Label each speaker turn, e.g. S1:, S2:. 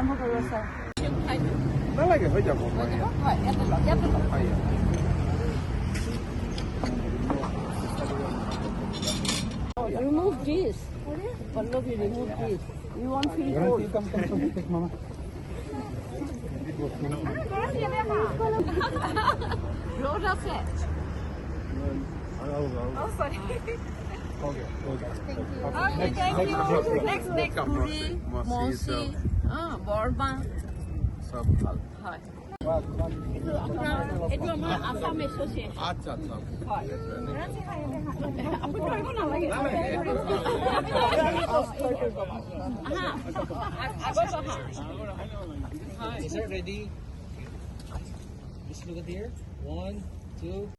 S1: আৰম্ভ কৰিব ছাৰ
S2: নালাগে হৈ যাব
S1: হয় ইয়াতে remove this Pallavi remove this you won't feel cold road আছে oh sorry thank you next puri mosi borba
S2: সব ভাল
S1: হয় এইটো আমাৰ আসাম এছ'চিয়েশ্যন
S2: আচ্ছা আচ্ছা
S1: হয় আপুনি কৰিব নালাগে
S3: Is it ready? Just look at here. 1, 2.